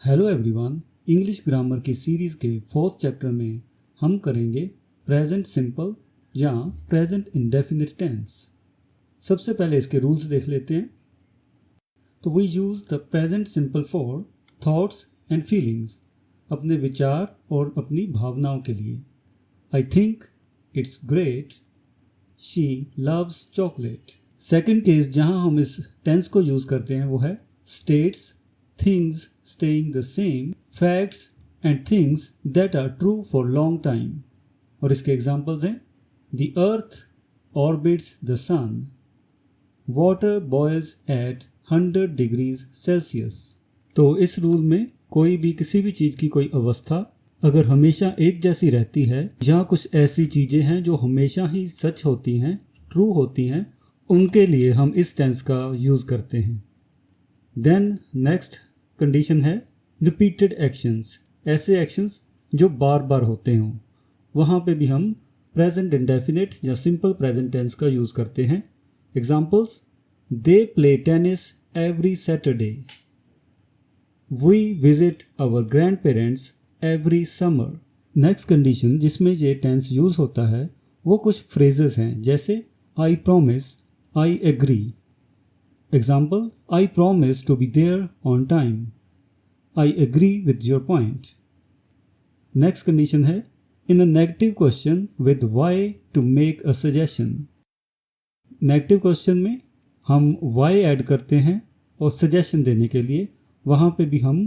Hello everyone, English grammar की series के 4th chapter में हम करेंगे प्रेजेंट सिंपल या प्रेजेंट इंडेफिनिट टेंस। सबसे पहले इसके रूल्स देख लेते हैं। तो we use the present simple for thoughts and feelings, अपने विचार और अपनी भावनाओं के लिए। I think it's great, she loves chocolate. Second case जहाँ हम इस टेंस को यूज़ करते हैं वो है states, things staying the same, facts and things that are true for long time। और इसके एग्जांपल्स हैं The earth orbits the sun, water boils at 100 degrees Celsius। तो इस रूल में कोई भी किसी भी चीज़ की कोई अवस्था अगर हमेशा एक जैसी रहती है या कुछ ऐसी चीज़ें हैं जो हमेशा ही सच होती हैं, ट्रू होती हैं, उनके लिए हम इस टेंस का यूज़ करते हैं। देन नेक्स्ट कंडीशन है रिपीटेड एक्शंस, ऐसे एक्शंस जो बार बार होते हों, वहाँ पे भी हम प्रेजेंट इंडेफिनिट या सिंपल प्रेजेंट टेंस का यूज़ करते हैं। Examples, they play tennis every Saturday, we visit our grandparents every summer. Next condition जिसमें ये टेंस यूज़ होता है वो कुछ फ्रेजेस हैं, जैसे I promise, I agree. Example, I promise to be there on time. I agree with your point. Next condition है in a negative question with why to make a suggestion. Negative question में हम why add करते हैं और suggestion देने के लिए वहाँ पे भी हम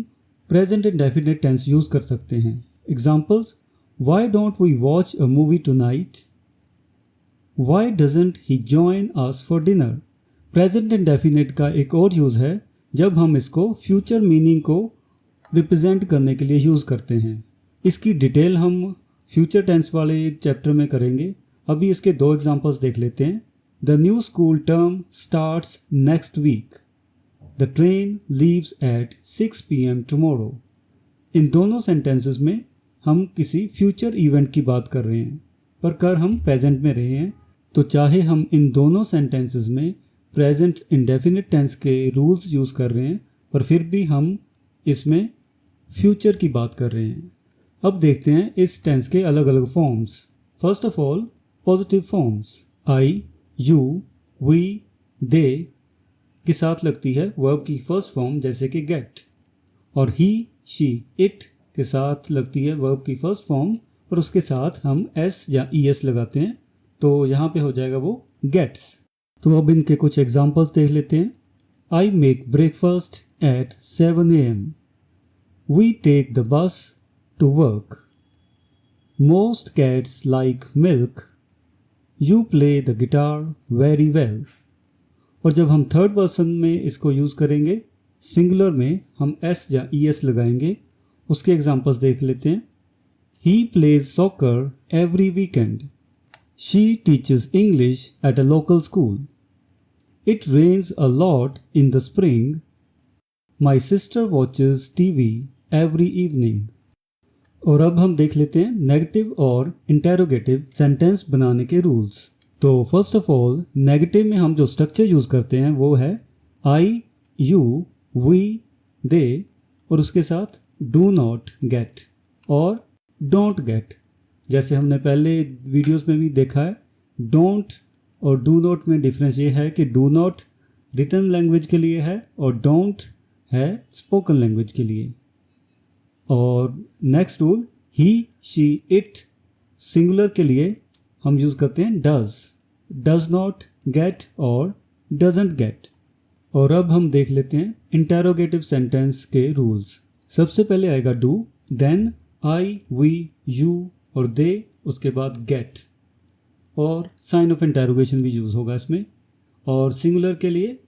present indefinite tense यूज़ कर सकते हैं। Examples, why don't we watch a movie tonight? Why doesn't he join us for dinner? Present indefinite का एक और यूज़ है जब हम इसको फ्यूचर मीनिंग को रिप्रेजेंट करने के लिए यूज़ करते हैं। इसकी डिटेल हम फ्यूचर टेंस वाले चैप्टर में करेंगे। अभी इसके दो एग्जांपल्स देख लेते हैं। The new school term starts next week, the train leaves at 6 PM tomorrow. इन दोनों सेंटेंसेस में हम किसी फ्यूचर इवेंट की बात कर रहे हैं पर कर हम प्रेजेंट में रहे हैं। तो चाहे हम इन दोनों सेंटेंसेस में प्रेजेंट इंडेफिनिट टेंस के रूल्स यूज़ कर रहे हैं पर फिर भी हम इसमें फ्यूचर की बात कर रहे हैं। अब देखते हैं इस टेंस के अलग अलग forms. First of all positive forms. I, you, we, they के साथ लगती है वर्ब की फर्स्ट फॉर्म जैसे कि गेट, और ही, शी, इट के साथ लगती है वर्ब की फर्स्ट फॉर्म और उसके साथ हम एस या ई एस लगाते हैं, तो यहाँ पे हो जाएगा वो गेट्स। तो अब इनके कुछ एग्जांपल्स देख लेते हैं। I make breakfast at 7 AM, we take the bus to work, most cats like milk, you play the guitar very well. और जब हम थर्ड पर्सन में इसको यूज़ करेंगे, सिंगुलर में हम एस या ई एस लगाएंगे। उसके एग्जांपल्स देख लेते हैं। He plays soccer every weekend, she teaches English at a local school, It rains a lot in the spring, my sister watches TV every evening। और अब हम देख लेते हैं नेगेटिव और इंटेरोगेटिव सेंटेंस बनाने के रूल्स। तो फर्स्ट ऑफ ऑल नेगेटिव में हम जो स्ट्रक्चर यूज़ करते हैं वो है आई, यू, वी, दे और उसके साथ डू नॉट गेट और डोंट गेट। जैसे हमने पहले वीडियोस में भी देखा है, डोंट और डू नॉट में डिफरेंस ये है कि डू नॉट रिटन लैंग्वेज के लिए है और डोंट है स्पोकन लैंग्वेज के लिए। और next rule, he, she, it singular के लिए हम यूज़ करते हैं डज नॉट गेट और डजंट गेट। और अब हम देख लेते हैं इंटेरोगेटिव सेंटेंस के रूल्स। सबसे पहले आएगा do, then I, we, you और दे, उसके बाद गेट और साइन ऑफ इंटेरोगेशन भी यूज़ होगा इसमें। और सिंगुलर के लिए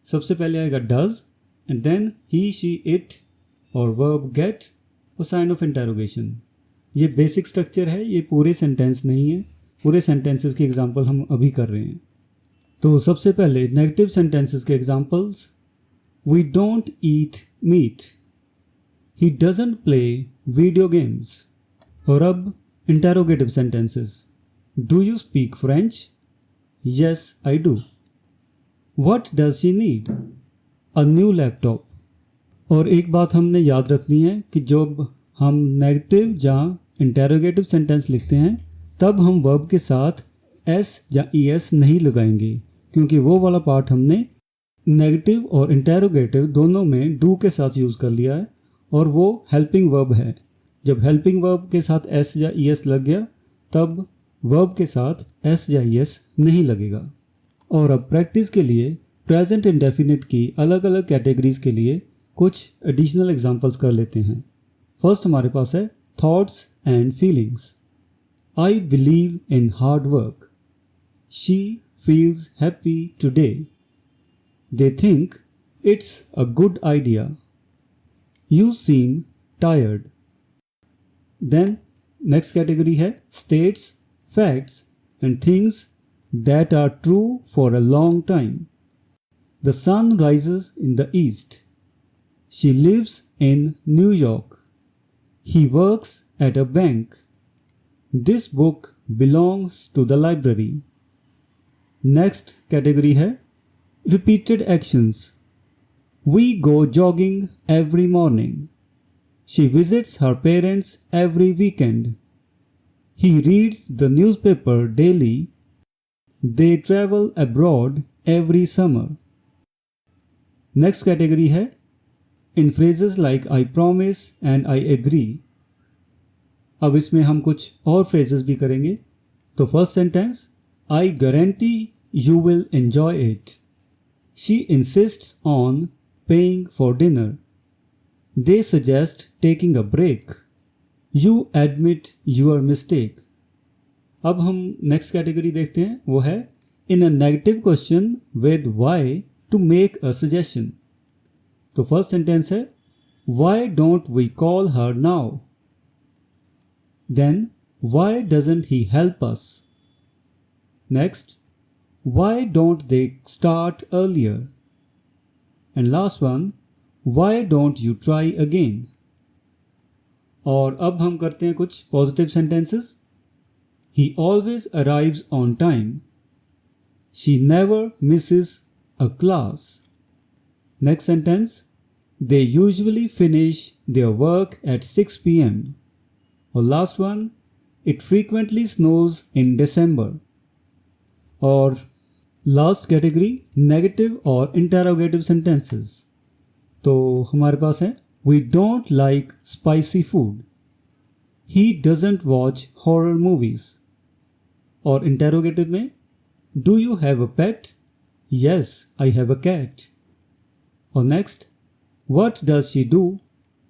सबसे पहले आएगा does and then he, she, it और वर्ब गेट और साइन ऑफ इंटेरोगेशन। ये बेसिक स्ट्रक्चर है, ये पूरे सेंटेंस नहीं है। पूरे सेंटेंसेस के एग्जांपल हम अभी कर रहे हैं। तो सबसे पहले नेगेटिव सेंटेंसेस के examples. We don't eat meat, he doesn't play video games. और अब interrogative sentences. Do you speak French? Yes, I do. What does she need? A new laptop. और एक बात हमने याद रखनी है कि जब हम नेगेटिव या इंटेरोगेटिव सेंटेंस लिखते हैं तब हम वर्ब के साथ एस या ईएस नहीं लगाएंगे, क्योंकि वो वाला पार्ट हमने नेगेटिव और इंटेरोगेटिव दोनों में डू के साथ यूज़ कर लिया है और वो हेल्पिंग वर्ब है। जब हेल्पिंग वर्ब के साथ एस या ईएस लग गया तब वर्ब के साथ एस या ईएस नहीं लगेगा। और अब प्रैक्टिस के लिए प्रेजेंट इंडेफिनिट की अलग अलग कैटेगरीज के लिए कुछ एडिशनल एग्जांपल्स कर लेते हैं। फर्स्ट हमारे पास है thoughts and feelings. I believe in hard work. She feels happy today. They think it's a good idea. You seem tired. Then next category है states, facts and things that are true for a long time. The sun rises in the east. She lives in New York. He works at a bank. This book belongs to the library. Next category है repeated actions. We go jogging every morning. She visits her parents every weekend. He reads the newspaper daily. They travel abroad every summer. Next category है in phrases like I promise and I agree. अब इसमें हम कुछ और phrases भी करेंगे। तो first sentence, I guarantee you will enjoy it. She insists on paying for dinner. They suggest taking a break. You admit your mistake. अब हम नेक्स्ट कैटेगरी देखते हैं, वो है in a negative question with why to make a suggestion. तो first sentence है why don't we call her now. Then why doesn't he help us. Next why don't they start earlier. And last one why don't you try again. और अब हम करते हैं कुछ positive sentences. He always arrives on time. She never misses a class. Next sentence, they usually finish their work at 6 p.m. Or last one, it frequently snows in December. और last category, negative और interrogative sentences. तो हमारे पास है We don't like spicy food. He doesn't watch horror movies. और interrogative में do you have a pet? Yes I have a cat. और next what does she do?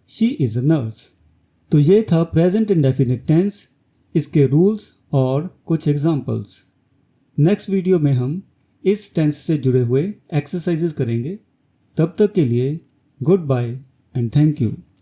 She is a nurse. तो ये था प्रेजेंट इंडेफिनिट टेंस, इसके rules और कुछ examples. Next video में हम इस टेंस से जुड़े हुए एक्सरसाइजेस करेंगे। तब तक के लिए goodbye and thank you.